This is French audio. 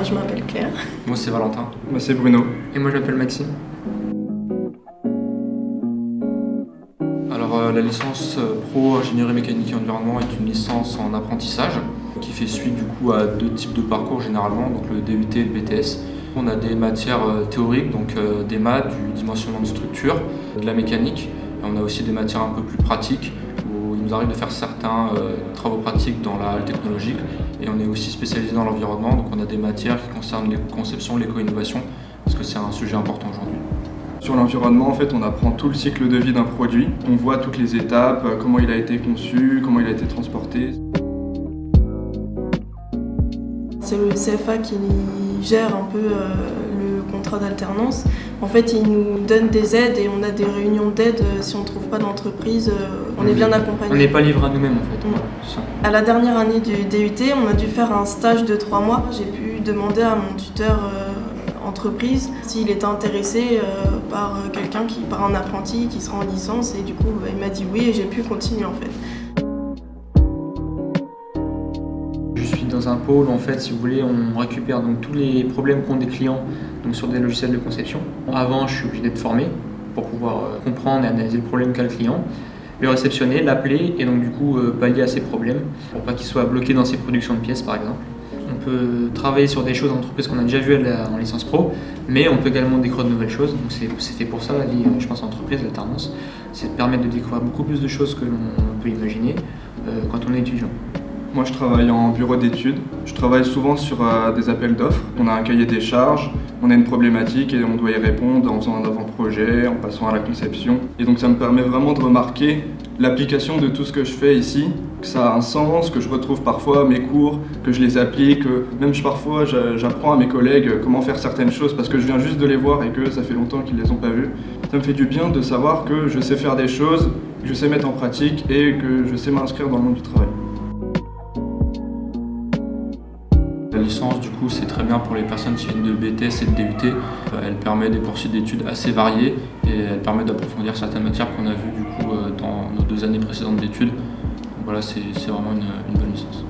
Je m'appelle Claire. Moi c'est Valentin. Moi c'est Bruno. Et moi je m'appelle Maxime. Alors la licence pro ingénierie mécanique et environnement est une licence en apprentissage qui fait suite du coup à deux types de parcours généralement, donc le DUT et le BTS. On a des matières théoriques, donc des maths, du dimensionnement de structure, de la mécanique. Et on a aussi des matières un peu plus pratiques où il nous arrive de faire certains travaux pratiques dans la halle technologique. Et on est aussi spécialisé dans l'environnement, donc on a des matières qui concernent l'éco-conception, l'éco-innovation, parce que c'est un sujet important aujourd'hui. Sur l'environnement, en fait, on apprend tout le cycle de vie d'un produit. On voit toutes les étapes, comment il a été conçu, comment il a été transporté. C'est le CFA qui gère un peu le contrat d'alternance. En fait, il nous donne des aides et on a des réunions d'aide si on ne trouve pas d'entreprise. On est bien accompagné. On n'est pas livré à nous-mêmes en fait. À la dernière année du DUT, on a dû faire un stage de 3 mois. J'ai pu demander à mon tuteur entreprise s'il était intéressé par un apprenti qui sera en licence, et du coup il m'a dit oui et j'ai pu continuer en fait. Je suis dans un pôle en fait, si vous voulez, on récupère donc tous les problèmes qu'ont des clients donc sur des logiciels de conception. Avant, je suis obligé d'être formé pour pouvoir comprendre et analyser le problème qu'a le client, le réceptionner, l'appeler et donc du coup pallier à ces problèmes pour pas qu'il soit bloqué dans ses productions de pièces par exemple. On peut travailler sur des choses en entreprise qu'on a déjà vues en licence pro, mais on peut également découvrir de nouvelles choses. Donc c'est fait pour ça, la vie, je pense, en entreprise, l'alternance. C'est de permettre de découvrir beaucoup plus de choses que l'on peut imaginer quand on est étudiant. Moi, je travaille en bureau d'études. Je travaille souvent sur des appels d'offres. On a un cahier des charges, on a une problématique et on doit y répondre en faisant un avant-projet, en passant à la conception. Et donc ça me permet vraiment de remarquer l'application de tout ce que je fais ici, que ça a un sens, que je retrouve parfois mes cours, que je les applique, que même parfois j'apprends à mes collègues comment faire certaines choses parce que je viens juste de les voir et que ça fait longtemps qu'ils ne les ont pas vues. Ça me fait du bien de savoir que je sais faire des choses, que je sais mettre en pratique et que je sais m'inscrire dans le monde du travail. La licence, du coup, c'est très bien pour les personnes qui viennent de BTS et de DUT. Elle permet des poursuites d'études assez variées et elle permet d'approfondir certaines matières qu'on a vues du coup dans nos 2 années précédentes d'études. Donc voilà, c'est vraiment une bonne licence.